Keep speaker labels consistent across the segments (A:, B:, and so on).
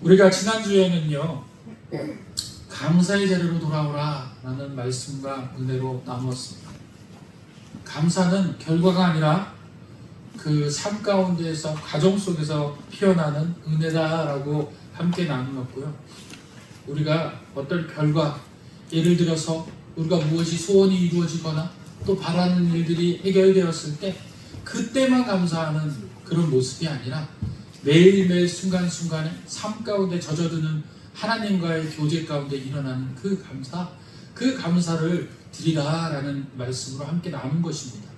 A: 우리가 지난주에는요, 감사의 자리로 돌아오라 라는 말씀과 은혜로 나누었습니다. 감사는 결과가 아니라 그 삶 가운데에서, 가정 속에서 피어나는 은혜다라고 함께 나누었고요. 우리가 어떤 결과, 예를 들어서 우리가 무엇이 소원이 이루어지거나 또 바라는 일들이 해결되었을 때 그때만 감사하는 그런 모습이 아니라 매일매일 순간순간에 삶 가운데 젖어드는 하나님과의 교제 가운데 일어나는 그 감사를 드리라라는 말씀으로 함께 나눈 것입니다.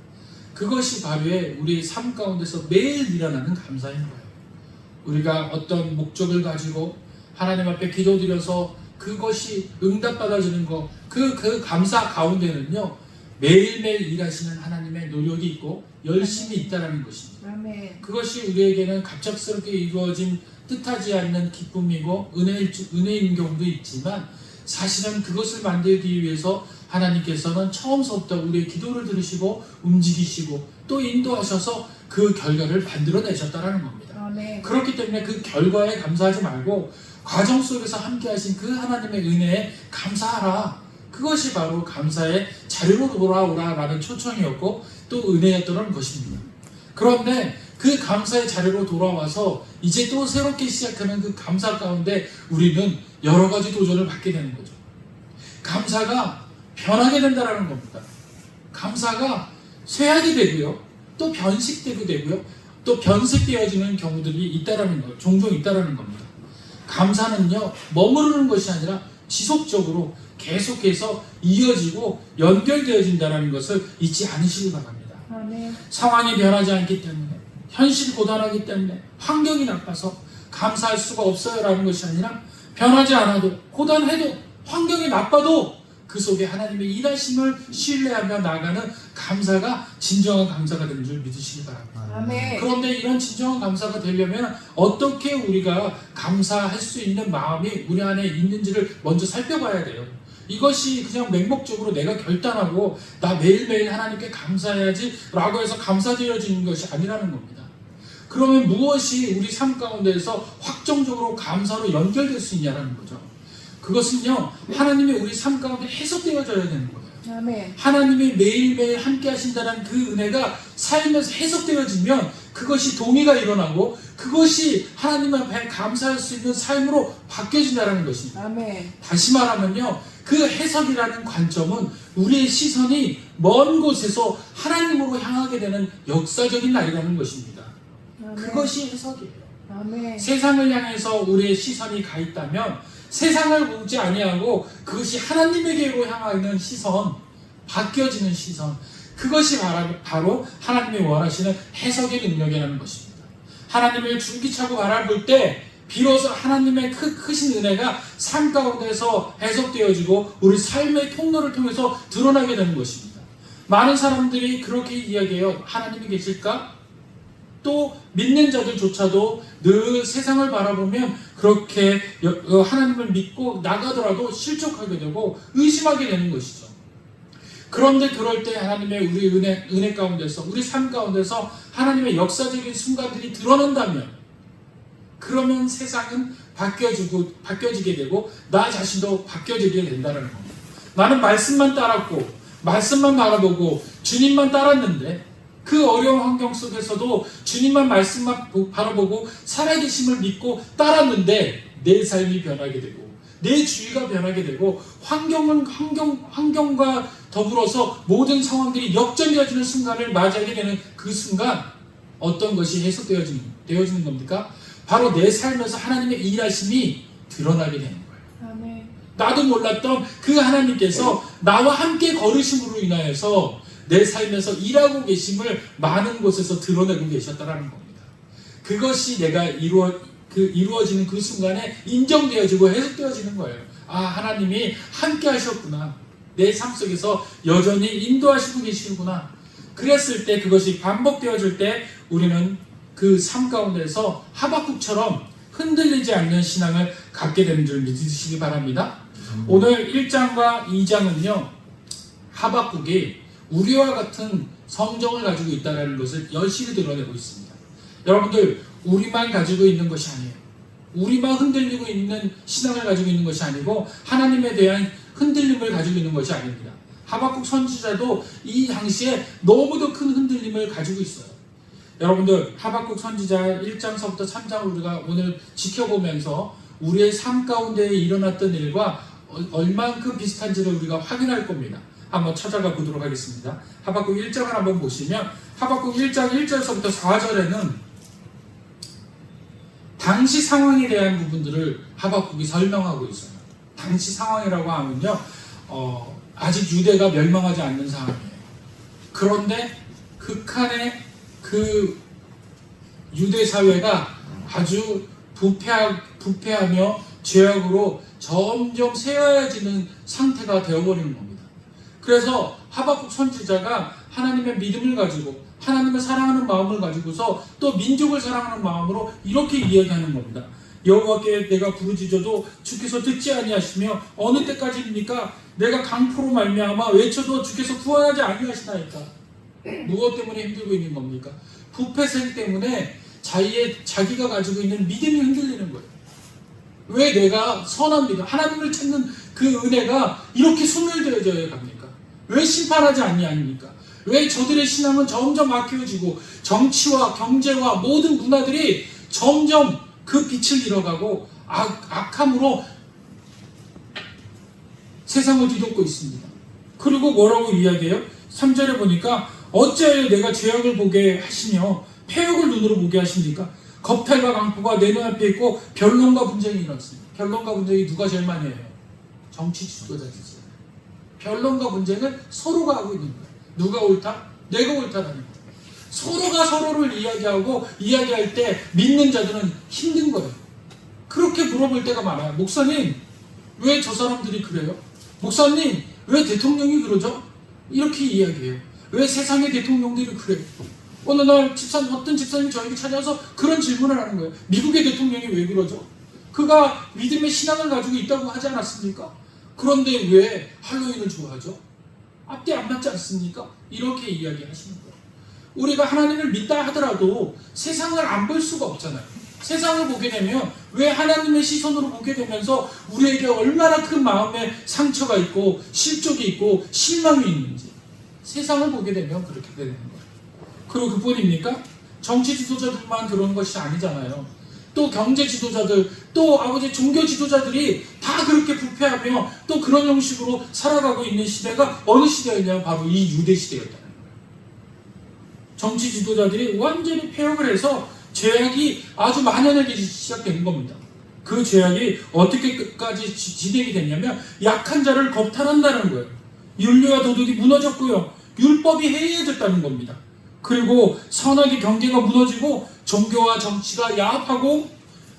A: 그것이 바로 우리의 삶 가운데서 매일 일어나는 감사인 거예요. 우리가 어떤 목적을 가지고 하나님 앞에 기도드려서 그것이 응답받아지는 것, 그 감사 가운데는요, 매일매일 일하시는 하나님의 노력이 있고 열심이 있다는 것입니다.
B: 아멘.
A: 그것이 우리에게는 갑작스럽게 이루어진 뜻하지 않는 기쁨이고 은혜인 경우도 있지만, 사실은 그것을 만들기 위해서 하나님께서는 처음부터 우리의 기도를 들으시고 움직이시고 또 인도하셔서 그 결과를 만들어내셨다는 겁니다.
B: 아멘.
A: 그렇기 때문에 그 결과에 감사하지 말고 과정 속에서 함께 하신 그 하나님의 은혜에 감사하라. 그것이 바로 감사의 자리로 돌아오라라는 초청이었고 또 은혜였던 것입니다. 그런데 그 감사의 자리로 돌아와서 이제 또 새롭게 시작하는 그 감사 가운데 우리는 여러 가지 도전을 받게 되는 거죠. 감사가 변하게 된다는 겁니다. 감사가 쇠하게 되고요, 또 변식되고 되고요, 또 변색되어지는 경우들이 있다라는 거, 종종 있다라는 겁니다. 감사는요, 머무르는 것이 아니라 지속적으로 계속해서 이어지고 연결되어진다는 것을 잊지 않으시기 바랍니다.
B: 아멘.
A: 상황이 변하지 않기 때문에, 현실이 고단하기 때문에, 환경이 나빠서 감사할 수가 없어요 라는 것이 아니라, 변하지 않아도, 고단해도, 환경이 나빠도 그 속에 하나님의 일하심을 신뢰하며 나가는 감사가 진정한 감사가 되는 줄 믿으시기 바랍니다.
B: 아멘.
A: 그런데 이런 진정한 감사가 되려면 어떻게 우리가 감사할 수 있는 마음이 우리 안에 있는지를 먼저 살펴봐야 돼요. 이것이 그냥 맹목적으로 내가 결단하고 나 매일매일 하나님께 감사해야지 라고 해서 감사되어지는 것이 아니라는 겁니다. 그러면 무엇이 우리 삶 가운데에서 확정적으로 감사로 연결될 수 있냐는 거죠. 그것은요, 하나님이 우리 삶 가운데 해석되어져야 되는 거예요.
B: 아멘.
A: 하나님이 매일매일 함께 하신다는 그 은혜가 삶에서 해석되어지면 그것이 동의가 일어나고 그것이 하나님 앞에 감사할 수 있는 삶으로 바뀌어진다는 것입니다.
B: 아멘.
A: 다시 말하면요, 그 해석이라는 관점은 우리의 시선이 먼 곳에서 하나님으로 향하게 되는 역사적인 날이라는 것입니다.
B: 아멘.
A: 그것이 해석이에요.
B: 아멘.
A: 세상을 향해서 우리의 시선이 가 있다면 세상을 보지 아니하고 그것이 하나님에게로 향하는 시선, 바뀌어지는 시선, 그것이 바로 하나님이 원하시는 해석의 능력이라는 것입니다. 하나님을 줄기차고 바라볼 때 비로소 하나님의 크신 은혜가 삶 가운데서 해석되어지고 우리 삶의 통로를 통해서 드러나게 되는 것입니다. 많은 사람들이 그렇게 이야기해요. 하나님이 계실까? 또 믿는 자들조차도 늘 세상을 바라보면 그렇게 하나님을 믿고 나가더라도 실족하게 되고 의심하게 되는 것이죠. 그런데 그럴 때 하나님의 우리 은혜 가운데서, 우리 삶 가운데서 하나님의 역사적인 순간들이 드러난다면, 그러면 세상은 바뀌어지게 되고 나 자신도 바뀌어지게 된다는 겁니다. 나는 말씀만 따랐고 말씀만 바라보고 주님만 따랐는데 그 어려운 환경 속에서도 주님만 말씀만 바라보고 살아계심을 믿고 따랐는데 내 삶이 변하게 되고 내 주위가 변하게 되고 환경과 더불어서 모든 상황들이 역전되어지는 순간을 맞이하게 되는 그 순간 어떤 것이 해석되어지는 겁니까? 바로 내 삶에서 하나님의 일하심이 드러나게 되는 거예요.
B: 아멘.
A: 나도 몰랐던 그 하나님께서 나와 함께 걸으심으로 인하여서 내 삶에서 일하고 계심을 많은 곳에서 드러내고 계셨다는 겁니다. 그것이 내가 이루어지는 그 순간에 인정되어지고 해석되어지는 거예요. 아, 하나님이 함께 하셨구나. 내 삶 속에서 여전히 인도하시고 계시구나. 그랬을 때, 그것이 반복되어질 때 우리는 그 삶 가운데서 하박국처럼 흔들리지 않는 신앙을 갖게 되는 줄 믿으시기 바랍니다. 오늘 1장과 2장은요, 하박국이 우리와 같은 성정을 가지고 있다는 것을 여실히 드러내고 있습니다. 여러분들, 우리만 가지고 있는 것이 아니에요. 우리만 흔들리고 있는 신앙을 가지고 있는 것이 아니고 하나님에 대한 흔들림을 가지고 있는 것이 아닙니다. 하박국 선지자도 이 당시에 너무도 큰 흔들림을 가지고 있어요. 여러분들, 하박국 선지자 1장서부터 3장을 우리가 오늘 지켜보면서 우리의 삶 가운데 일어났던 일과 얼만큼 비슷한지를 우리가 확인할 겁니다. 한번 찾아가 보도록 하겠습니다. 하박국 1장을 한번 보시면 하박국 1장 1절서부터 4절에는 당시 상황에 대한 부분들을 하박국이 설명하고 있어요. 당시 상황이라고 하면요, 아직 유대가 멸망하지 않는 상황이에요. 그런데 극한의 그 유대 사회가 아주 부패하며 죄악으로 점점 새하얘지는 상태가 되어버리는 겁니다. 그래서 하박국 선지자가 하나님의 믿음을 가지고 하나님을 사랑하는 마음을 가지고서 또 민족을 사랑하는 마음으로 이렇게 이야기하는 겁니다. 여호와께 내가 부르짖어도 주께서 듣지 아니하시며 어느 때까지입니까? 내가 강포로 말미암아 외쳐도 주께서 구원하지 아니하시나이까. 무엇 때문에 힘들고 있는 겁니까? 부패생 때문에 자기가 가지고 있는 믿음이 흔들리는 거예요. 왜 내가 선한 믿음, 하나님을 찾는 그 은혜가 이렇게 소멸되어져야 갑니까? 왜 심판하지 않니합니까? 왜 저들의 신앙은 점점 악해지고 정치와 경제와 모든 문화들이 점점 그 빛을 잃어가고 악함으로 세상을 뒤덮고 있습니다. 그리고 뭐라고 이야기해요? 3절에 보니까 어찌하여 내가 죄악을 보게 하시며 폐역을 눈으로 보게 하십니까? 겁탈과 강포가 내 눈앞에 있고 변론과 분쟁이 일어났습니다. 변론과 분쟁이 누가 제일 많이 해요? 정치 지도자들이죠. 변론과 분쟁을 서로가 하고 있는 거예요. 누가 옳다? 내가 옳다라는 거예요. 서로가 서로를 이야기할 때 믿는 자들은 힘든 거예요. 그렇게 물어볼 때가 많아요. 목사님, 왜 저 사람들이 그래요? 목사님, 왜 대통령이 그러죠? 이렇게 이야기해요. 왜 세상의 대통령들이 그래요? 어느 날 어떤 집사님이 저에게 찾아와서 그런 질문을 하는 거예요. 미국의 대통령이 왜 그러죠? 그가 믿음의 신앙을 가지고 있다고 하지 않았습니까? 그런데 왜 할로윈을 좋아하죠? 앞뒤 안 맞지 않습니까? 이렇게 이야기하시는 거예요. 우리가 하나님을 믿다 하더라도 세상을 안 볼 수가 없잖아요. 세상을 보게 되면 왜 하나님의 시선으로 보게 되면서 우리에게 얼마나 큰 마음의 상처가 있고 실족이 있고 실망이 있는지 세상을 보게 되면 그렇게 되는 거예요. 그리고 그뿐입니까? 정치 지도자들만 그런 것이 아니잖아요. 또 경제 지도자들, 또 아버지 종교 지도자들이 다 그렇게 부패하며 또 그런 형식으로 살아가고 있는 시대가 어느 시대였냐면 바로 이 유대 시대였다는 거예요. 정치 지도자들이 완전히 폐역을 해서 죄악이 아주 만연하게 시작된 겁니다. 그 죄악이 어떻게까지 진행이 됐냐면 약한 자를 겁탈한다는 거예요. 윤리와 도덕이 무너졌고요. 율법이 해이해졌다는 겁니다. 그리고 선악의 경계가 무너지고 종교와 정치가 야합하고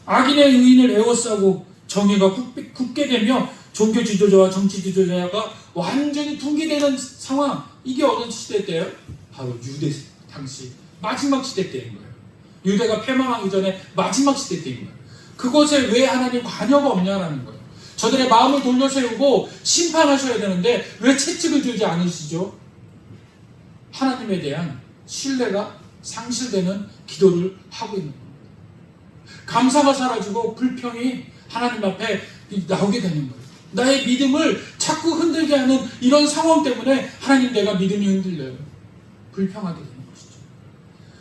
A: 악인의 의인을 에워싸고 정의가 굳게 되며 종교 지도자와 정치 지도자가 완전히 붕괴되는 상황. 이게 어느 시대 때예요? 바로 유대 당시 마지막 시대 때인 거예요. 유대가 패망하기 전에 마지막 시대 때인 거예요. 그것에 왜 하나님 관여가 없냐라는 거예요. 저들의 마음을 돌려세우고 심판하셔야 되는데 왜 채찍을 들지 않으시죠? 하나님에 대한 신뢰가 상실되는 기도를 하고 있는 겁니다. 감사가 사라지고 불평이 하나님 앞에 나오게 되는 거예요. 나의 믿음을 자꾸 흔들게 하는 이런 상황 때문에 하나님, 내가 믿음이 흔들려요. 불평하게 되는 것이죠.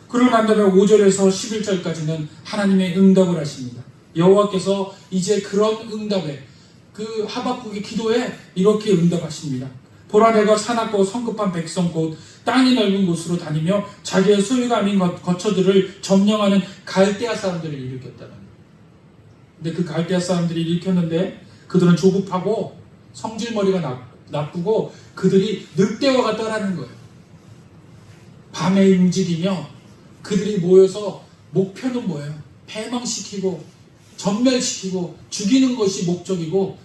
A: 그러고 난 다음에 5절에서 11절까지는 하나님의 응답을 하십니다. 여호와께서 이제 그런 응답에, 그 하박국의 기도에 이렇게 응답하십니다. 보라, 내가 사납고 성급한 백성 곧 땅이 넓은 곳으로 다니며 자기의 소유가 아닌 거처들을 점령하는 갈대아 사람들을 일으켰다는 거예요. 근데 그 갈대아 사람들이 일으켰는데 그들은 조급하고 성질머리가 나쁘고 그들이 늑대와 같다라는 거예요. 밤에 움직이며 그들이 모여서 목표는 뭐예요? 패망시키고 전멸시키고 죽이는 것이 목적이고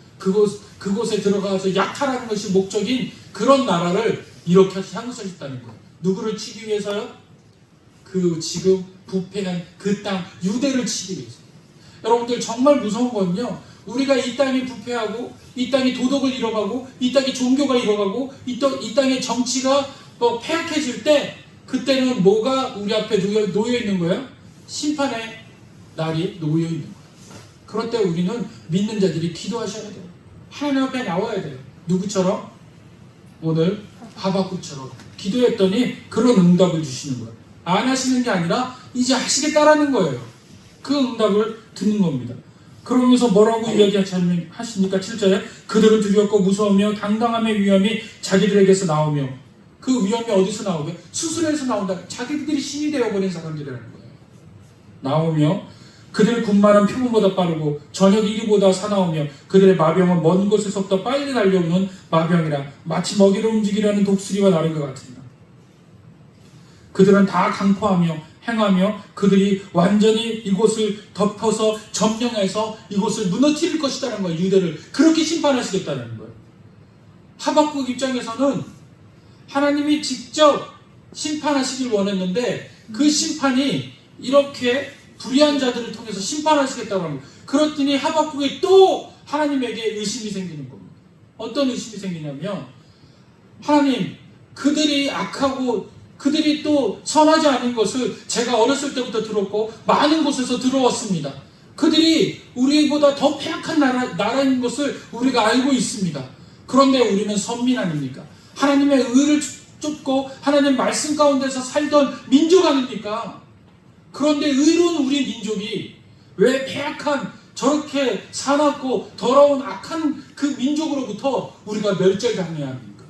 A: 그곳에 들어가서 약탈하는 것이 목적인 그런 나라를 이렇게 향수하셨다는 거예요. 누구를 치기 위해서요? 그 지금 부패한 그 땅 유대를 치기 위해서. 여러분들 정말 무서운 건요, 우리가 이 땅이 부패하고 이 땅이 도덕을 잃어가고 이 땅이 종교가 잃어가고 이 땅의 정치가 폐악해질 때 그때는 뭐가 우리 앞에 놓여 있는 거예요? 심판의 날이 놓여 있는 거예요. 그럴 때 우리는 믿는 자들이 기도하셔야 돼요. 하나님 앞에 나와야 돼요. 누구처럼? 오늘 하박국처럼 기도했더니 그런 응답을 주시는 거예요. 안 하시는 게 아니라 이제 하시겠다라는 거예요. 그 응답을 듣는 겁니다. 그러면서 뭐라고 이야기하십니까? 7절에 그들은 두렵고 무서우며 당당함의 위험이 자기들에게서 나오며, 그 위험이 어디서 나오게? 수술에서 나온다. 자기들이 신이 되어버린 사람들이라는 거예요. 나오며 그들의 군마는 표범보다 빠르고 저녁 이리보다 사나우며 그들의 마병은 먼 곳에서부터 빨리 달려오는 마병이라 마치 먹이를 움직이려는 독수리와 다른 것 같으니라. 그들은 다 강포하며 행하며 그들이 완전히 이곳을 덮어서 점령해서 이곳을 무너뜨릴 것이라는 거예요. 유대를 그렇게 심판하시겠다는 거예요. 하박국 입장에서는 하나님이 직접 심판하시길 원했는데 그 심판이 이렇게 불의한 자들을 통해서 심판하시겠다고 합니다. 그렇더니 하박국에 또 하나님에게 의심이 생기는 겁니다. 어떤 의심이 생기냐면, 하나님, 그들이 악하고 그들이 또 선하지 않은 것을 제가 어렸을 때부터 들었고 많은 곳에서 들어왔습니다. 그들이 우리보다 더 패악한 나라인 것을 우리가 알고 있습니다. 그런데 우리는 선민 아닙니까? 하나님의 의를 쫓고 하나님 말씀 가운데서 살던 민족 아닙니까? 그런데 의로운 우리 민족이 왜 패악한, 저렇게 사납고 더러운 악한 그 민족으로부터 우리가 멸절당해야 합니까?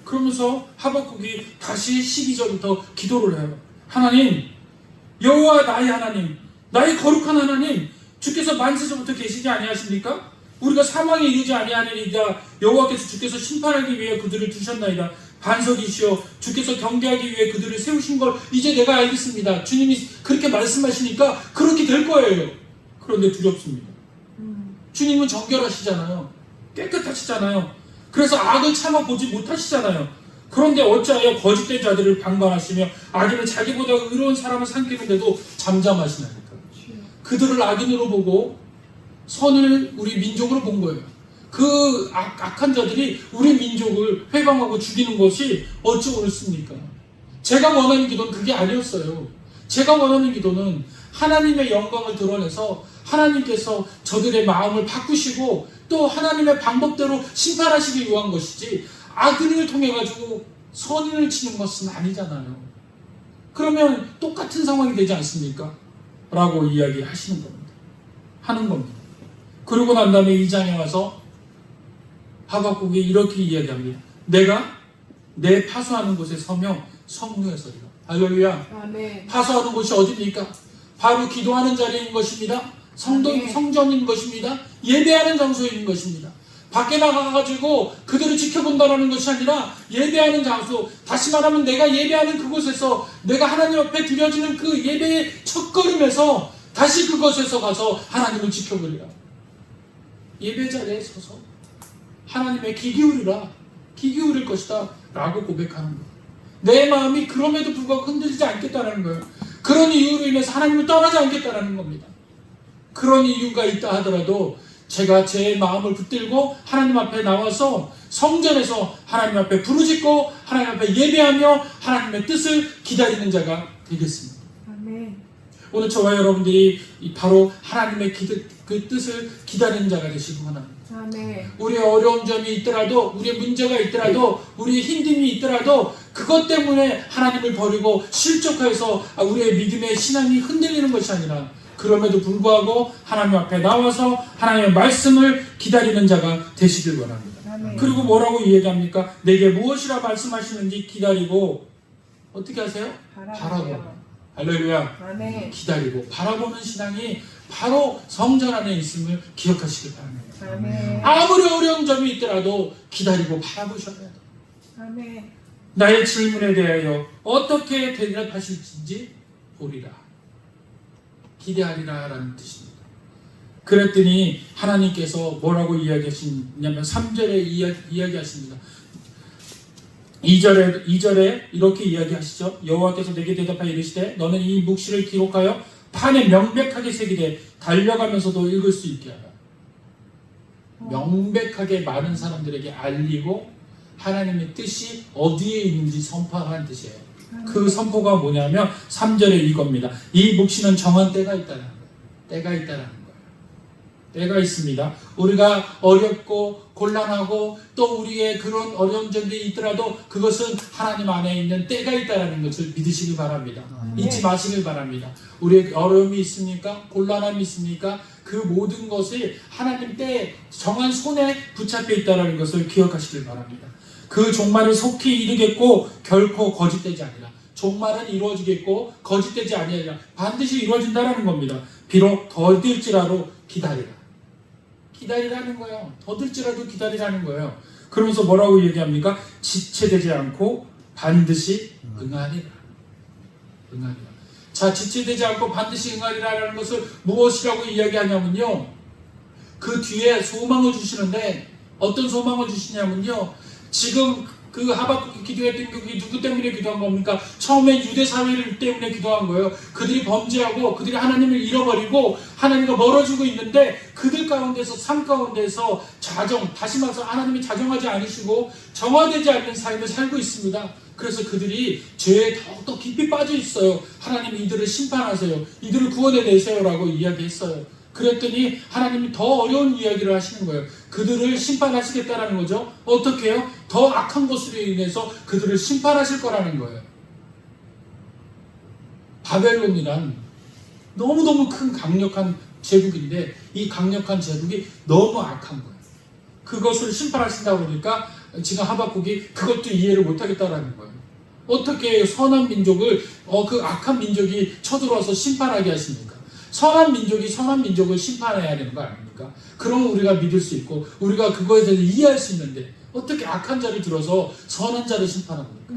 A: 그러면서 하박국이 다시 12절부터 기도를 해요. 하나님, 여호와 나의 하나님, 나의 거룩한 하나님, 주께서 만세전부터 계시지 아니하십니까? 우리가 사망에 이르지 아니하리이다. 여호와께서 주께서 심판하기 위해 그들을 두셨나이다. 반석이시여, 주께서 경계하기 위해 그들을 세우신 걸 이제 내가 알겠습니다. 주님이 그렇게 말씀하시니까 그렇게 될 거예요. 그런데 두렵습니다. 주님은 정결하시잖아요. 깨끗하시잖아요. 그래서 악을 참아보지 못하시잖아요. 그런데 어찌하여 거짓된 자들을 방관하시며 악인을 자기보다 의로운 사람을 삼키는데도 잠잠하시나이까? 그들을 악인으로 보고 선을 우리 민족으로 본 거예요. 그 악한 자들이 우리 민족을 회방하고 죽이는 것이 어찌 옳습니까? 제가 원하는 기도는 그게 아니었어요. 제가 원하는 기도는 하나님의 영광을 드러내서 하나님께서 저들의 마음을 바꾸시고 또 하나님의 방법대로 심판하시기 위한 것이지, 악인을 통해 가지고 선인을 치는 것은 아니잖아요. 그러면 똑같은 상황이 되지 않습니까? 라고 이야기하시는 겁니다. 하는 겁니다. 그러고 난 다음에 2장에 와서 하박국이 이렇게 이야기합니다. 내가 내 파수하는 곳에 서며 성루에 서리라. 할렐루야.
B: 아멘.
A: 파수하는 곳이 어디입니까? 바로 기도하는 자리인 것입니다. 성전인 것입니다. 예배하는 장소인 것입니다. 밖에 나가가지고 그들을 지켜본다는 것이 아니라 예배하는 장소, 다시 말하면 내가 예배하는 그곳에서 내가 하나님 앞에 드려지는 그 예배의 첫걸음에서 다시 그곳에서 가서 하나님을 지켜보리라. 예배 자리에 서서 하나님의 귀 기울일 것이다 라고 고백하는 거예요. 내 마음이 그럼에도 불구하고 흔들리지 않겠다는 거예요. 그런 이유로 인해서 하나님을 떠나지 않겠다는 겁니다. 그런 이유가 있다 하더라도 제가 제 마음을 붙들고 하나님 앞에 나와서 성전에서 하나님 앞에 부르짖고 하나님 앞에 예배하며 하나님의 뜻을 기다리는 자가 되겠습니다.
B: 아멘.
A: 오늘 저와 여러분들이 바로 하나님의 그 뜻을 기다리는 자가 되시기 원합니다.
B: 아멘.
A: 우리의 어려운 점이 있더라도, 우리의 문제가 있더라도, 우리의 힘듦이 있더라도 그것 때문에 하나님을 버리고 실족해서 우리의 믿음의 신앙이 흔들리는 것이 아니라, 그럼에도 불구하고 하나님 앞에 나와서 하나님의 말씀을 기다리는 자가 되시길 원합니다.
B: 아멘.
A: 그리고 뭐라고 이야기합니까? 내게 무엇이라 말씀하시는지 기다리고 어떻게 하세요? 바라보고. 할렐루야.
B: 아멘.
A: 기다리고 바라보는 신앙이 바로 성전 안에 있음을 기억하시길 바랍니다.
B: 아멘.
A: 아무리 어려운 점이 있더라도 기다리고 바라보셔야 돼요.
B: 아멘.
A: 나의 질문에 대하여 어떻게 대답하실지 보리라. 기대하리라 라는 뜻입니다. 그랬더니 하나님께서 뭐라고 이야기하시냐면 3절에 이야기하십니다. 2절에 이렇게 이야기하시죠. 여호와께서 내게 대답하여 이르시되 너는 이 묵시를 기록하여 판에 명백하게 새기되 달려가면서도 읽을 수 있게 하라. 명백하게 많은 사람들에게 알리고 하나님의 뜻이 어디에 있는지 선포하라는 뜻이에요. 그 선포가 뭐냐면 3절에 이겁니다. 이 묵시는 정한 때가 있다는 거예요. 때가 있다는 거예요. 때가 있습니다. 우리가 어렵고 곤란하고 또 우리의 그런 어려운 점들이 있더라도 그것은 하나님 안에 있는 때가 있다는 것을 믿으시길 바랍니다. 잊지 마시길 바랍니다. 우리의 어려움이 있습니까? 곤란함이 있습니까? 그 모든 것이 하나님 때에 정한 손에 붙잡혀 있다는 것을 기억하시길 바랍니다. 그 종말이 속히 이르겠고 결코 거짓되지 아니라, 종말은 이루어지겠고 거짓되지 아니하리라, 반드시 이루어진다는 겁니다. 비록 더딜지라도 기다리라. 기다리라는 거예요. 더딜지라도 기다리라는 거예요. 그러면서 뭐라고 얘기합니까? 지체되지 않고 반드시 응하리라. 응하리라. 자, 지체되지 않고 반드시 응하리라는 것을 무엇이라고 이야기하냐면요, 그 뒤에 소망을 주시는데 어떤 소망을 주시냐면요, 지금 그 하박국이 기도했던 게 누구 때문에 기도한 겁니까? 처음에 유대 사회를 때문에 기도한 거예요. 그들이 범죄하고 그들이 하나님을 잃어버리고 하나님과 멀어지고 있는데 그들 가운데서, 삶 가운데서 다시 말해서 하나님이 자정하지 않으시고 정화되지 않는 삶을 살고 있습니다. 그래서 그들이 죄에 더욱더 깊이 빠져 있어요. 하나님이 이들을 심판하세요, 이들을 구원해내세요라고 이야기했어요. 그랬더니 하나님이 더 어려운 이야기를 하시는 거예요. 그들을 심판하시겠다라는 거죠. 어떻게 해요? 더 악한 것으로 인해서 그들을 심판하실 거라는 거예요. 바벨론이란 너무너무 큰 강력한 제국인데 이 강력한 제국이 너무 악한 거예요. 그것을 심판하신다고 그러니까 지금 하박국이 그것도 이해를 못하겠다라는 거예요. 어떻게 선한 민족을 그 악한 민족이 쳐들어와서 심판하게 하십니까? 선한 민족이 선한 민족을 심판해야 되는 거 아닙니까? 그러면 우리가 믿을 수 있고 우리가 그거에 대해서 이해할 수 있는데 어떻게 악한 자를 들어서 선한 자를 심판합니까?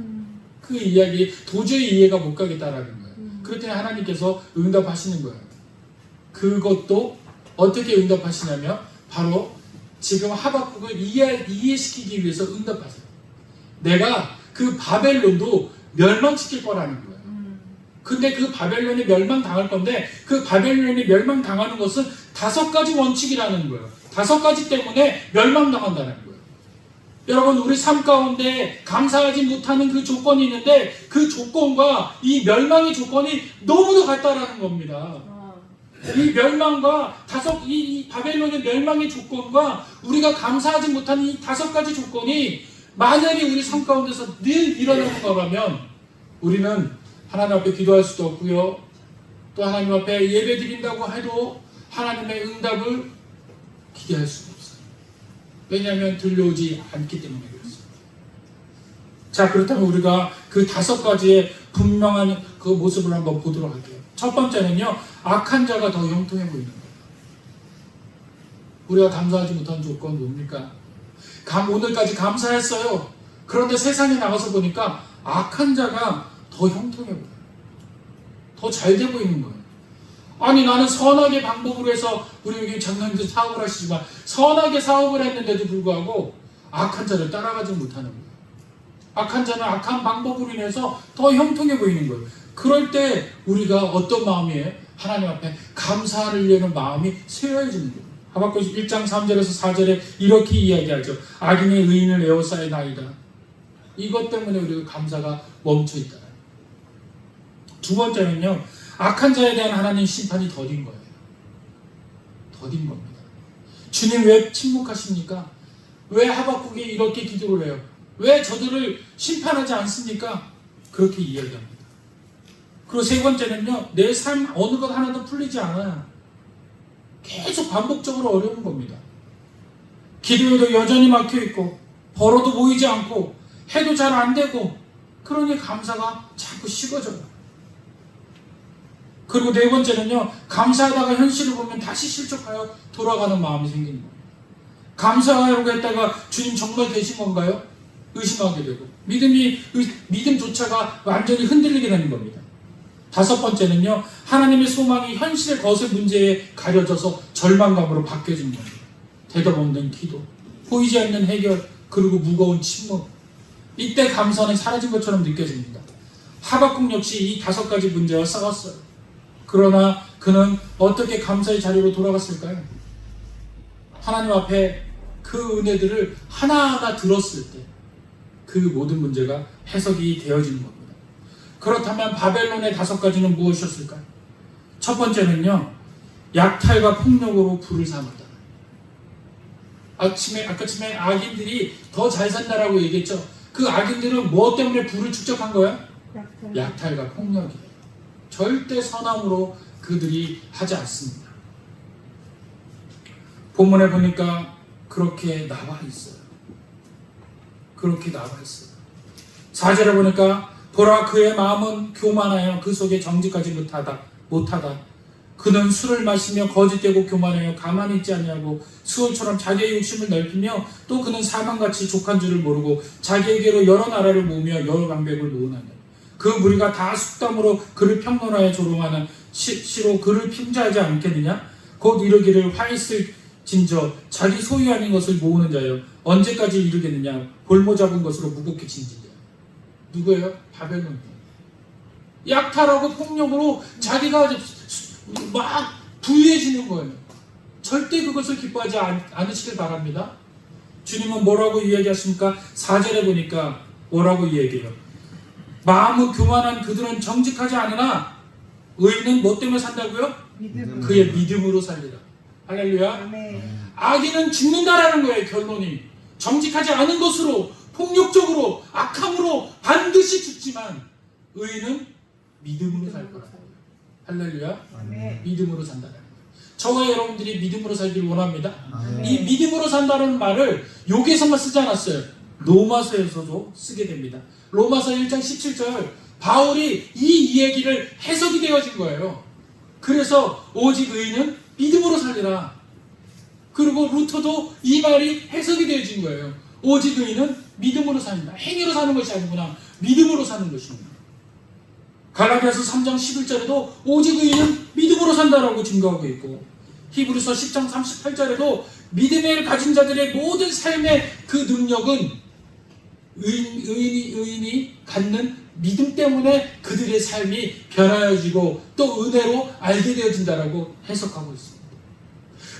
A: 그 이야기 도저히 이해가 못 가겠다라는 거예요. 그랬더니 하나님께서 응답하시는 거예요. 그것도 어떻게 응답하시냐면 바로 지금 하박국을 이해시키기 위해서 응답하세요. 내가 그 바벨론도 멸망시킬 거라는 거예요. 근데 그 바벨론이 멸망당할 건데 그 바벨론이 멸망당하는 것은 5가지 원칙이라는 거예요. 5가지 때문에 멸망당한다는 거예요. 여러분, 우리 삶 가운데 감사하지 못하는 그 조건이 있는데 그 조건과 이 멸망의 조건이 너무도 같다라는 겁니다. 이 멸망과 이 바벨론의 멸망의 조건과 우리가 감사하지 못하는 이 5가지 조건이 만약에 우리 삶 가운데서 늘 일어나는 거라면 우리는 하나님 앞에 기도할 수도 없고요, 또 하나님 앞에 예배 드린다고 해도 하나님의 응답을 기대할 수가 없어요. 왜냐하면 들려오지 않기 때문에 그렇습니다. 자, 그렇다면 우리가 그 5가지의 분명한 그 모습을 한번 보도록 할게요. 첫 번째는요, 악한 자가 더 형통해 보이는 거예요. 우리가 감사하지 못한 조건 뭡니까? 오늘까지 감사했어요. 그런데 세상에 나가서 보니까 악한 자가 더 형통해 보여요. 더 잘 돼 보이는 거예요. 아니, 나는 선하게 방법으로 해서, 우리 여기 장로님들 사업을 하시지만 선하게 사업을 했는데도 불구하고 악한 자를 따라가지 못하는 거예요. 악한 자는 악한 방법으로 인해서 더 형통해 보이는 거예요. 그럴 때 우리가 어떤 마음이에요? 하나님 앞에 감사하려는 마음이 쇠해지는 거예요. 하박국 1장 3절에서 4절에 이렇게 이야기하죠. 악인의 의인을 에워싸이나이다. 이것 때문에 우리가 감사가 멈춰있다. 두 번째는요, 악한 자에 대한 하나님 심판이 더딘 거예요. 더딘 겁니다. 주님 왜 침묵하십니까? 왜 하박국이 이렇게 기도를 해요? 왜 저들을 심판하지 않습니까? 그렇게 이야기합니다. 그리고 세 번째는요, 내 삶 어느 것 하나도 풀리지 않아요. 계속 반복적으로 어려운 겁니다. 기도에도 여전히 막혀있고 벌어도 보이지 않고 해도 잘 안 되고, 그러니 감사가 자꾸 식어져요. 그리고 네 번째는요, 감사하다가 현실을 보면 다시 실족하여 돌아가는 마음이 생기는 거예요. 감사하려고 했다가 주님 정말 계신 건가요? 의심하게 되고 믿음조차가 완전히 흔들리게 되는 겁니다. 다섯 번째는요, 하나님의 소망이 현실의 것의 문제에 가려져서 절망감으로 바뀌어지는 겁니다. 대답 없는 기도, 보이지 않는 해결, 그리고 무거운 침묵. 이때 감사는 사라진 것처럼 느껴집니다. 하박국 역시 이 5가지 문제와 싸웠어요. 그러나 그는 어떻게 감사의 자리로 돌아갔을까요? 하나님 앞에 그 은혜들을 하나하나 들었을 때 그 모든 문제가 해석이 되어지는 겁니다. 그렇다면 바벨론의 5가지는 무엇이었을까요? 첫 번째는요, 약탈과 폭력으로 부를 삼았다. 아까쯤에 악인들이 더 잘 산다라고 얘기했죠. 그 악인들은 뭐 때문에 부를 축적한 거야? 약탈과 폭력이에요. 절대 선함으로 그들이 하지 않습니다. 본문에 보니까 그렇게 나와 있어요. 그렇게 나와 있어요. 4절에 보니까 보라 그의 마음은 교만하여 그 속에 정직하지 못하다. 그는 술을 마시며 거짓되고 교만하여 가만히 있지 아니하고 수월처럼 자기의 욕심을 넓히며 또 그는 사망같이 족한 줄을 모르고 자기에게로 여러 나라를 모으며 여러 방백을 모으나니 그 무리가 다 숙담으로 그를 평론하여 조롱하는 시로 그를 핑자하지 않겠느냐. 곧 이르기를 화 있을 진저 자기 소유 아닌 것을 모으는 자여 언제까지 이르겠느냐. 볼모 잡은 것으로 무겁게 진지냐. 누구예요? 바벨론이에요. 약탈하고 폭력으로 자기가 막 부유해지는 거예요. 절대 그것을 기뻐하지 않으시길 바랍니다. 주님은 뭐라고 이야기하십니까? 4절에 보니까 뭐라고 이야기해요? 마음은 교만한 그들은 정직하지 않으나 의인은 뭐 때문에 산다고요? 그의 믿음으로 살리라. 할렐루야.
B: 아멘.
A: 악인은 죽는다라는 거예요. 결론이 정직하지 않은 것으로 폭력적으로 악함으로 반드시 죽지만 의인은 믿음으로 살 거라고. 할렐루야.
B: 아멘.
A: 믿음으로 산다는 거예요. 저와 여러분들이 믿음으로 살기를 원합니다.
B: 아멘.
A: 이 믿음으로 산다는 말을 여기에서만 쓰지 않았어요. 로마서에서도 쓰게 됩니다. 로마서 1장 17절 바울이 이 이야기를 해석이 되어진 거예요. 그래서 오직 의인은 믿음으로 살리라. 그리고 루터도 이 말이 해석이 되어진 거예요. 오직 의인은 믿음으로 산다. 행위로 사는 것이 아니구나. 믿음으로 사는 것입니다. 갈라디아서 3장 11절에도 오직 의인은 믿음으로 산다라고 증거하고 있고 히브리서 10장 38절에도 믿음을 가진 자들의 모든 삶의 그 능력은 의인이 갖는 믿음 때문에 그들의 삶이 변화해지고 또 은혜로 알게 되어진다라고 해석하고 있습니다.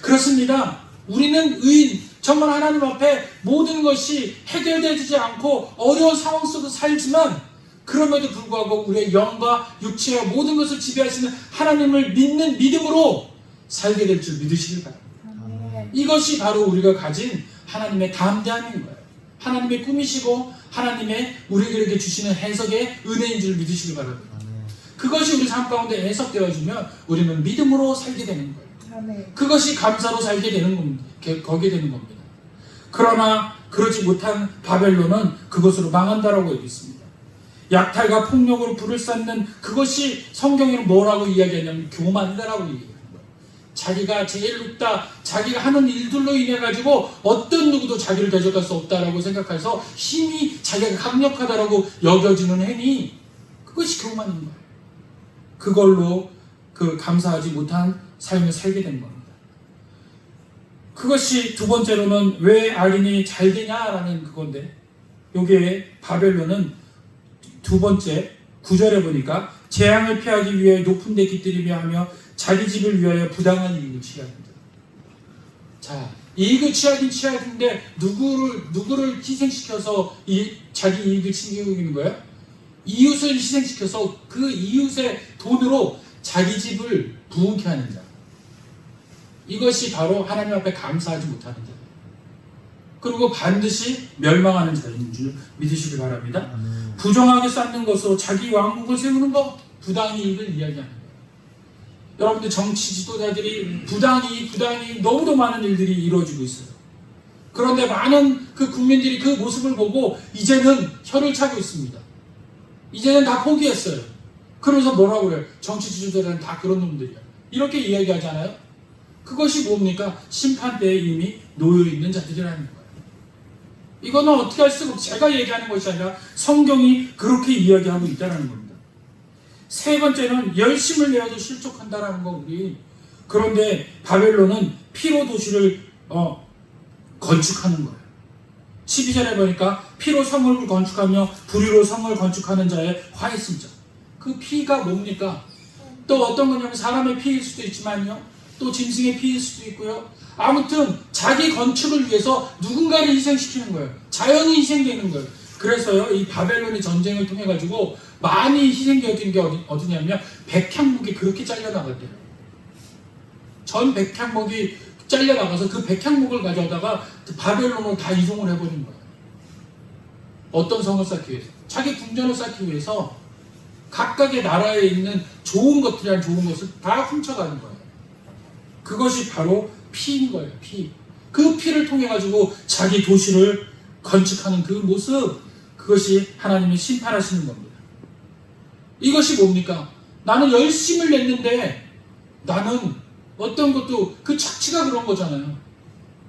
A: 그렇습니다. 우리는 의인, 정말 하나님 앞에 모든 것이 해결되지 않고 어려운 상황 속에서 살지만 그럼에도 불구하고 우리의 영과 육체와 모든 것을 지배하시는 하나님을 믿는 믿음으로 살게 될 줄 믿으시길 바랍니다.
B: 아멘.
A: 이것이 바로 우리가 가진 하나님의 담대함인 거예요. 하나님의 꿈이시고 하나님의 우리들에게 주시는 해석의 은혜인 줄 믿으시길 바랍니다. 그것이 우리 삶 가운데 해석되어지면 우리는 믿음으로 살게 되는 거예요.
B: 아멘.
A: 그것이 감사로 살게 되는 겁니다. 거기에 되는 겁니다. 그러나 그러지 못한 바벨론은 그것으로 망한다라고 얘기했습니다. 약탈과 폭력으로 불을 쌓는 그것이 성경에는 뭐라고 이야기하냐면 교만이다라고 얘기해요. 자기가 제일 높다, 자기가 하는 일들로 인해 가지고 어떤 누구도 자기를 대적할 수 없다라고 생각해서 힘이 자기가 강력하다라고 여겨지는 행위, 그것이 교만인 거예요. 그걸로 그 감사하지 못한 삶을 살게 된 겁니다. 그것이 두 번째로는 왜 악인이 잘 되냐라는 그건데, 여기에 바벨론은 두 번째 9절에 보니까 재앙을 피하기 위해 높은 데 깃들이며 하며 자기 집을 위하여 부당한 이익을 취하는다. 자, 이익을 취하긴 취하는데 누구를 희생시켜서 자기 이익을 챙기고 있는 거예요? 이웃을 희생시켜서 그 이웃의 돈으로 자기 집을 부흥케 하는 자. 이것이 바로 하나님 앞에 감사하지 못하는 자. 그리고 반드시 멸망하는 자인 줄 믿으시기 바랍니다. 부정하게 쌓는 것으로 자기 왕국을 세우는 것, 부당이익을 이야기하는 거예요. 여러분들 정치 지도자들이 부당이 너무도 많은 일들이 이루어지고 있어요. 그런데 많은 그 국민들이 그 모습을 보고 이제는 혀를 차고 있습니다. 이제는 다 포기했어요. 그러면서 뭐라고 그래요? 정치 지도자들은 다 그런 놈들이야. 이렇게 이야기하잖아요. 그것이 뭡니까? 심판대에 이미 놓여있는 자들이라는 거예요. 이거는 어떻게 할 수가 없어요. 제가 얘기하는 것이 아니라 성경이 그렇게 이야기하고 있다는 겁니다. 세 번째는 열심을 내어도 실족한다라는 거 우리. 그런데 바벨론은 피로 도시를 건축하는 거예요. 12절에 보니까 피로 성을 건축하며 불의로 성을 건축하는 자의 화했음자. 그 피가 뭡니까? 또 어떤 거냐면 사람의 피일 수도 있지만요, 또 짐승의 피일 수도 있고요. 아무튼 자기 건축을 위해서 누군가를 희생시키는 거예요. 자연이 희생되는 거예요. 그래서요, 이 바벨론의 전쟁을 통해 가지고 많이 희생되어진 게 어디냐면 백향목이 그렇게 잘려나갔대요. 전 백향목이 잘려나가서 그 백향목을 가져다가 바벨론으로 다 이송을 해버린 거예요. 어떤 성을 쌓기 위해서? 자기 궁전을 쌓기 위해서 각각의 나라에 있는 좋은 것들이란 좋은 것을 다 훔쳐가는 거예요. 그것이 바로 피인 거예요. 피. 그 피를 통해 가지고 자기 도시를 건축하는 그 모습, 그것이 하나님이 심판하시는 겁니다. 이것이 뭡니까? 나는 열심을 냈는데 나는 어떤 것도 그 착취가 그런 거잖아요.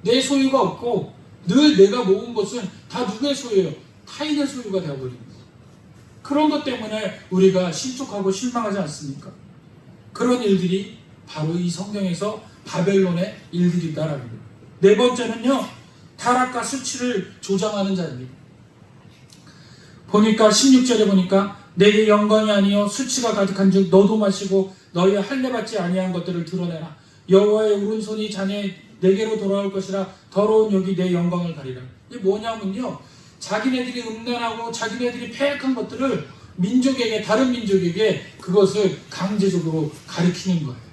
A: 내 소유가 없고 늘 내가 모은 것은 다 누구의 소유예요? 타인의 소유가 되어버리는 거예요. 그런 것 때문에 우리가 실족하고 실망하지 않습니까? 그런 일들이 바로 이 성경에서 바벨론의 일들이다라는 거예요. 네 번째는요, 타락과 수치를 조장하는 자입니다. 보니까 16절에 보니까 내게 영광이 아니요 수치가 가득한 즉 너도 마시고 너희의 할례 받지 아니한 것들을 드러내라. 여호와의 오른손이 자네 내게로 돌아올 것이라. 더러운 욕이 내 영광을 가리라. 이게 뭐냐면요, 자기네들이 음란하고 자기네들이 패역한 것들을 민족에게, 다른 민족에게 그것을 강제적으로 가리키는 거예요.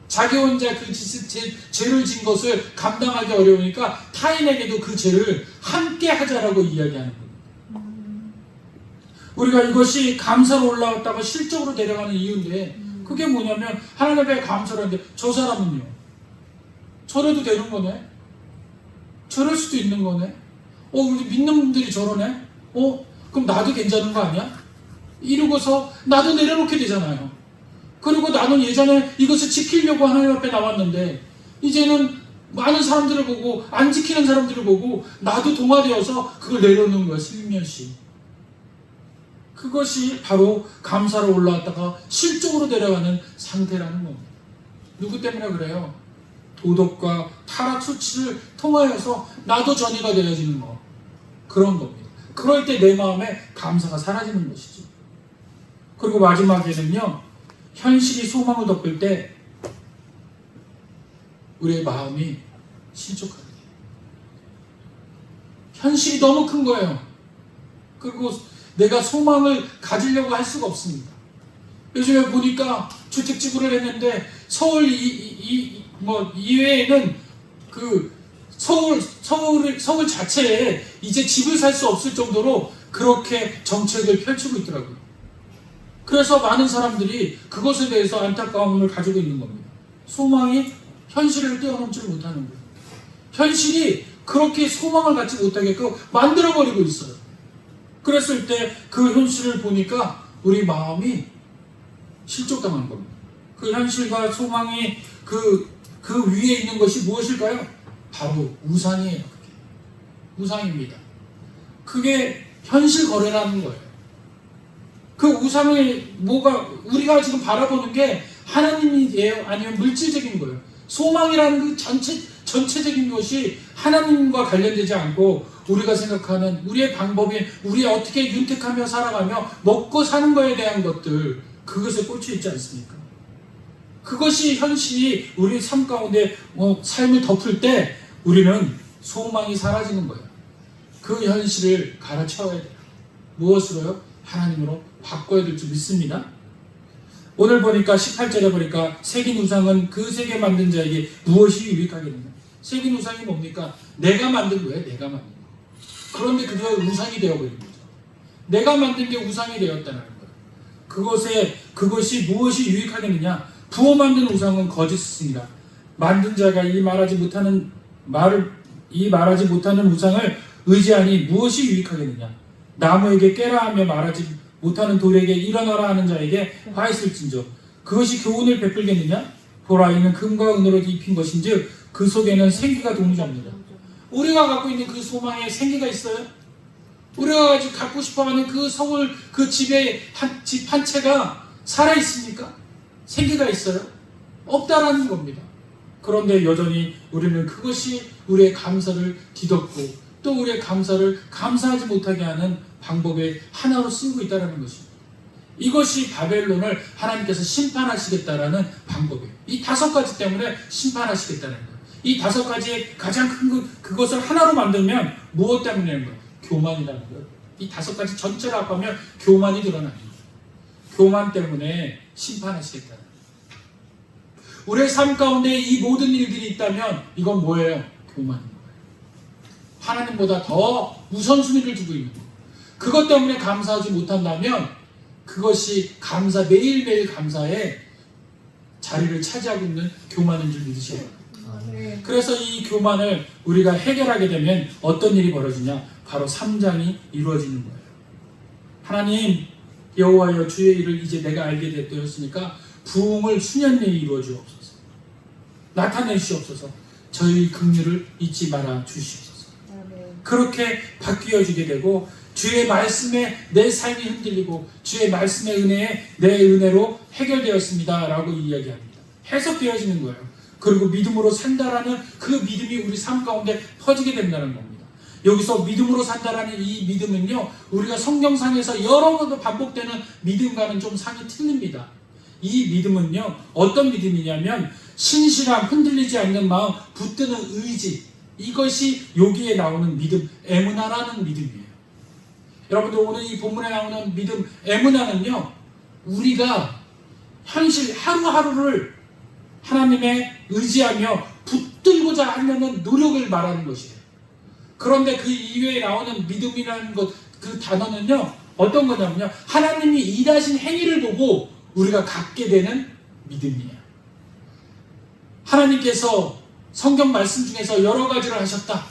A: 자기 혼자 그 죄를 진 것을 감당하기 어려우니까 타인에게도 그 죄를 함께 하자라고 이야기하는 거예요. 우리가 이것이 감사로 올라왔다가 실적으로 내려가는 이유인데, 그게 뭐냐면 하나님 앞에 감사를 하는데 저 사람은요, 저래도 되는 거네, 저럴 수도 있는 거네, 우리 믿는 분들이 저러네, 그럼 나도 괜찮은 거 아니야? 이러고서 나도 내려놓게 되잖아요. 그리고 나는 예전에 이것을 지키려고 하나님 앞에 나왔는데 이제는 많은 사람들을 보고, 안 지키는 사람들을 보고 나도 동화되어서 그걸 내려놓는 거야, 슬며시. 그것이 바로 감사로 올라왔다가 실족으로 내려가는 상태라는 겁니다. 누구 때문에 그래요? 도덕과 타락 수치를 통하여서 나도 전이가 되어지는 거, 그런 겁니다. 그럴 때 내 마음에 감사가 사라지는 것이죠. 그리고 마지막에는요, 현실이 소망을 덮을 때 우리의 마음이 실족하게 돼요. 현실이 너무 큰 거예요. 그리고 내가 소망을 가지려고 할 수가 없습니다. 요즘에 보니까 주택지구를 했는데 서울 이외에는 그 서울 자체에 이제 집을 살 수 없을 정도로 그렇게 정책을 펼치고 있더라고요. 그래서 많은 사람들이 그것에 대해서 안타까움을 가지고 있는 겁니다. 소망이 현실을 뛰어넘지를 못하는 거예요. 현실이 그렇게 소망을 갖지 못하게끔 만들어버리고 있어요. 그랬을 때 그 현실을 보니까 우리 마음이 실족당한 겁니다. 그 현실과 소망이 그 위에 있는 것이 무엇일까요? 바로 우상이에요. 우상입니다. 그게 현실 거래라는 거예요. 그 우상을 우리가 지금 바라보는 게 하나님이에요? 아니면 물질적인 거예요? 소망이라는 그 전체적인 것이 하나님과 관련되지 않고 우리가 생각하는 우리의 방법이, 우리 어떻게 윤택하며 살아가며 먹고 사는 거에 대한 것들, 그것에 꽂혀 있지 않습니까? 그것이 현실이 우리 삶 가운데 삶을 덮을 때 우리는 소망이 사라지는 거예요. 그 현실을 갈아채워야 돼요. 무엇으로요? 하나님으로 바꿔야 될 줄 믿습니다. 오늘 보니까 18절에 보니까 새긴 우상은 그 세계 만든 자에게 무엇이 유익하겠느냐. 새긴 우상이 뭡니까? 내가 만든 거예요. 내가 만든 거. 그런데 그게 우상이 되어버린 거죠. 내가 만든 게 우상이 되었다는 거예요. 그것이 무엇이 유익하겠느냐. 부어 만든 우상은 거짓 스승이라. 만든 자가 이 말하지 못하는 우상을 의지하니 무엇이 유익하겠느냐. 나무에게 깨라 하며 말하지 못하는 돌에게 일어나라 하는 자에게 화했을진저 그것이 교훈을 베풀겠느냐. 보라, 이는 금과 은으로 입힌 것인즉 그 속에는 생기가 도무지 없느냐. 우리가 갖고 있는 그 소망에 생기가 있어요? 우리가 갖고 싶어하는 그 서울 그 집의 집 한 채가 살아있습니까? 생기가 있어요? 없다라는 겁니다. 그런데 여전히 우리는 그것이 우리의 감사를 뒤덮고 또 우리의 감사를 감사하지 못하게 하는 방법의 하나로 쓰고 있다는 것입니다. 이것이 바벨론을 하나님께서 심판하시겠다라는 방법이에요. 이 5가지 때문에 심판하시겠다는 거예요. 이 5가지의 가장 큰 그것을 하나로 만들면 무엇 때문에 거예요? 교만이라는 거예요. 이 5가지 전체를 합하면 교만이 드러나는 거예요. 교만 때문에 심판하시겠다는 거예요. 우리의 삶 가운데 이 모든 일들이 있다면 이건 뭐예요? 교만인 거예요. 하나님보다 더 우선순위를 두고 있는 거예요. 그것 때문에 감사하지 못한다면 그것이 매일매일 감사의 자리를 차지하고 있는 교만인 줄 믿으셔야 돼요. 그래서 이 교만을 우리가 해결하게 되면 어떤 일이 벌어지냐? 바로 3장이 이루어지는 거예요. 하나님 여호와여 주의 일을 이제 내가 알게 되었으니까 부흥을 수년 내에 이루어 주옵소서. 나타내 주옵소서. 저희 긍휼을 잊지 말아 주시옵소서. 그렇게 바뀌어 주게 되고 주의 말씀에 내 삶이 흔들리고 주의 말씀의 은혜에 내 은혜로 해결되었습니다 라고 이야기합니다. 해석되어지는 거예요. 그리고 믿음으로 산다라는 그 믿음이 우리 삶 가운데 퍼지게 된다는 겁니다. 여기서 믿음으로 산다라는 이 믿음은요, 우리가 성경상에서 여러 번 반복되는 믿음과는 좀 상이 틀립니다. 이 믿음은요, 어떤 믿음이냐면 신실함, 흔들리지 않는 마음, 붙드는 의지, 이것이 여기에 나오는 믿음, 에무나라는 믿음이에요. 여러분들 오늘 이 본문에 나오는 믿음, 에무나는요, 우리가 현실 하루하루를 하나님의 의지하며 붙들고자 하려는 노력을 말하는 것이에요. 그런데 그 이외에 나오는 믿음이라는 그 단어는요, 어떤 거냐면요, 하나님이 일하신 행위를 보고 우리가 갖게 되는 믿음이에요. 하나님께서 성경 말씀 중에서 여러 가지를 하셨다.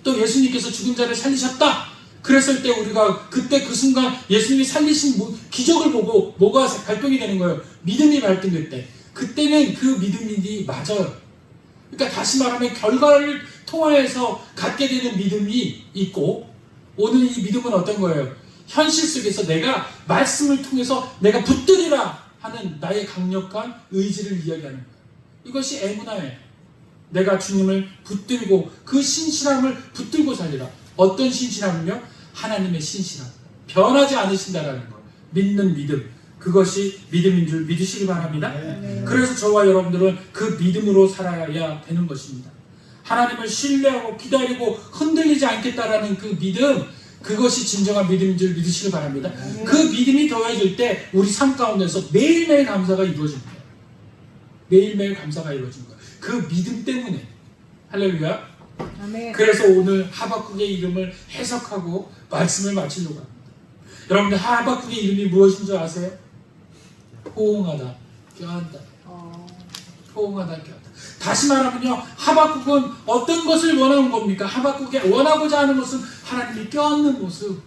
A: 또 예수님께서 죽은 자를 살리셨다. 그랬을 때 우리가 그때 그 순간 예수님이 살리신 기적을 보고 뭐가 발동이 되는 거예요? 믿음이 발동될 때. 그때는 그 믿음이 맞아요. 그러니까 다시 말하면 결과를 통하여서 갖게 되는 믿음이 있고, 오늘 이 믿음은 어떤 거예요? 현실 속에서 내가 말씀을 통해서 내가 붙들리라 하는 나의 강력한 의지를 이야기하는 거예요. 이것이 에무나예요. 내가 주님을 붙들고 그 신실함을 붙들고 살리라. 어떤 신실함은요? 하나님의 신실함. 변하지 않으신다라는 것. 믿는 믿음. 그것이 믿음인 줄 믿으시기 바랍니다. 그래서 저와 여러분들은 그 믿음으로 살아야 되는 것입니다. 하나님을 신뢰하고 기다리고 흔들리지 않겠다라는 그 믿음, 그것이 진정한 믿음인 줄 믿으시기 바랍니다. 그 믿음이 더해질 때 우리 삶 가운데서 매일매일 감사가 이루어집니다. 매일매일 감사가 이루어진 거예요. 그 믿음 때문에. 할렐루야.
B: 아멘.
A: 그래서 오늘 하박국의 이름을 해석하고 말씀을 마치려고 합니다. 여러분들 하박국의 이름이 무엇인 줄 아세요? 포옹하다, 껴안다. 포옹하다, 껴안다. 다시 말하면요, 하박국은 어떤 것을 원하는 겁니까? 하박국이 원하고자 하는 것은 하나님이 껴안는 모습,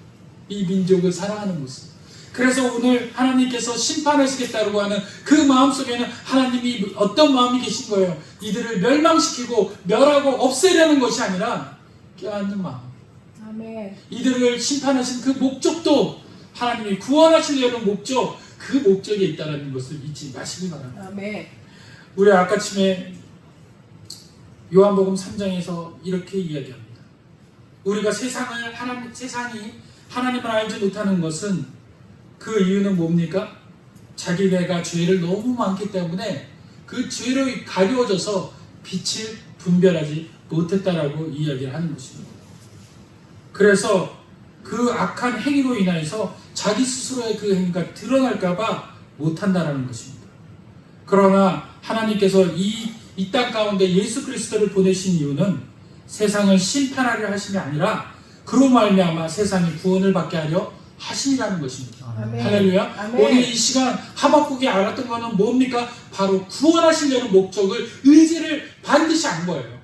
A: 이 민족을 사랑하는 모습. 그래서 오늘 하나님께서 심판하시겠다고 하는 그 마음속에는 하나님이 어떤 마음이 계신 거예요? 이들을 멸망시키고 멸하고 없애려는 것이 아니라 껴안는 마음.
B: 아멘.
A: 이들을 심판하신 그 목적도 하나님이 구원하시려는 목적, 그 목적에 있다는 것을 잊지 마시기 바랍니다.
B: 아멘.
A: 우리 아까쯤에 요한복음 3장에서 이렇게 이야기합니다. 우리가 세상이 하나님을 알지 못하는 것은 그 이유는 뭡니까? 자기네가 죄를 너무 많기 때문에 그 죄로 가려워져서 빛을 분별하지 못했다라고 이야기를 하는 것입니다. 그래서 그 악한 행위로 인하여서 자기 스스로의 그 행위가 드러날까봐 못한다라는 것입니다. 그러나 하나님께서 이 땅 가운데 예수 그리스도를 보내신 이유는 세상을 심판하려 하심이 아니라 그로 말미암아 세상이 구원을 받게 하려 하심이라는 것입니다.
B: 아멘.
A: 할렐루야.
B: 아멘.
A: 오늘 이 시간 하박국이 알았던 것은 뭡니까? 바로 구원하시려는 목적을, 의지를 반드시 안 거예요.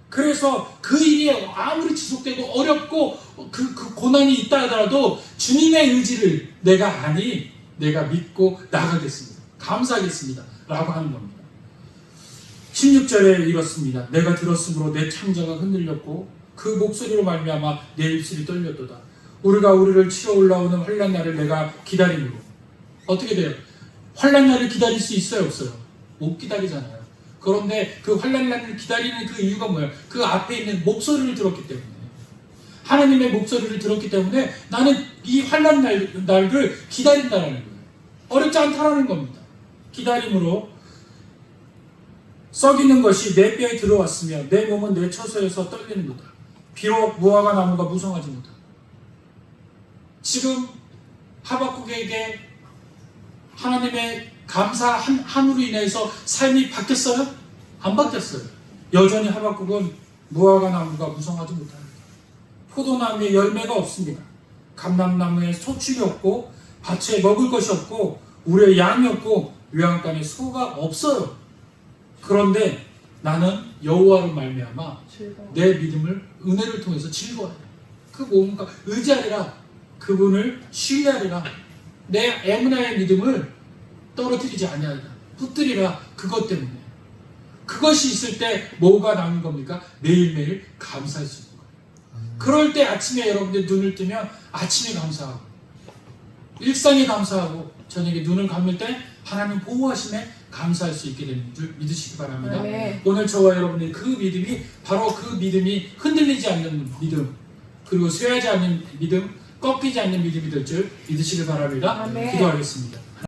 A: 그래서 그 일이 아무리 지속되고 어렵고 그 고난이 있다 하더라도 주님의 의지를 내가 믿고 나가겠습니다. 감사하겠습니다. 라고 하는 겁니다. 16절에 이렇습니다. 내가 들었으므로 내 창자가 흔들렸고 그 목소리로 말미암아 내 입술이 떨렸도다. 우리를 치러 올라오는 환난 날을 내가 기다림으로. 어떻게 돼요? 환난 날을 기다릴 수 있어요, 없어요? 못 기다리잖아요. 그런데 그 환난 날을 기다리는 그 이유가 뭐예요? 그 앞에 있는 목소리를 들었기 때문에. 하나님의 목소리를 들었기 때문에 나는 이 환난 날을 기다린다라는 거예요. 어렵지 않다라는 겁니다. 기다림으로 썩이는 것이 내 뼈에 들어왔으며 내 몸은 내 처소에서 떨리는도다. 비록 무화과 나무가 무성하지 못하다. 지금 하박국에게 하나님의 감사함으로 인해서 삶이 바뀌었어요? 안 바뀌었어요. 여전히 하박국은 무화과 나무가 무성하지 못합니다. 포도나무에 열매가 없습니다. 감람나무에 소출이 없고 밭에 먹을 것이 없고 우리의 양이 없고 외양간에 소가 없어요. 그런데 나는 여호와를 말미암아
B: 즐거워.
A: 내 믿음을 은혜를 통해서 즐거워해. 그 뭔가 의지하리라. 그분을 신뢰하리라. 내 에무나의 믿음을 떨어뜨리지 아니하리라. 붙들이라. 그것 때문에. 그것이 있을 때 뭐가 남은 겁니까? 매일매일 감사할 수 있는 거예요. 그럴 때 아침에 여러분들 눈을 뜨면 아침에 감사하고 일상에 감사하고 저녁에 눈을 감을 때 하나님 보호하심에 감사할 수 있게 되는 줄 믿으시기 바랍니다.
B: 아멘.
A: 오늘 저와 여러분의 그 믿음이 바로 그 믿음이 흔들리지 않는 믿음, 그리고 쇠하지 않는 믿음, 꺾이지 않는 믿음이 될 줄 믿으시길 바랍니다.
B: 아멘.
A: 기도하겠습니다.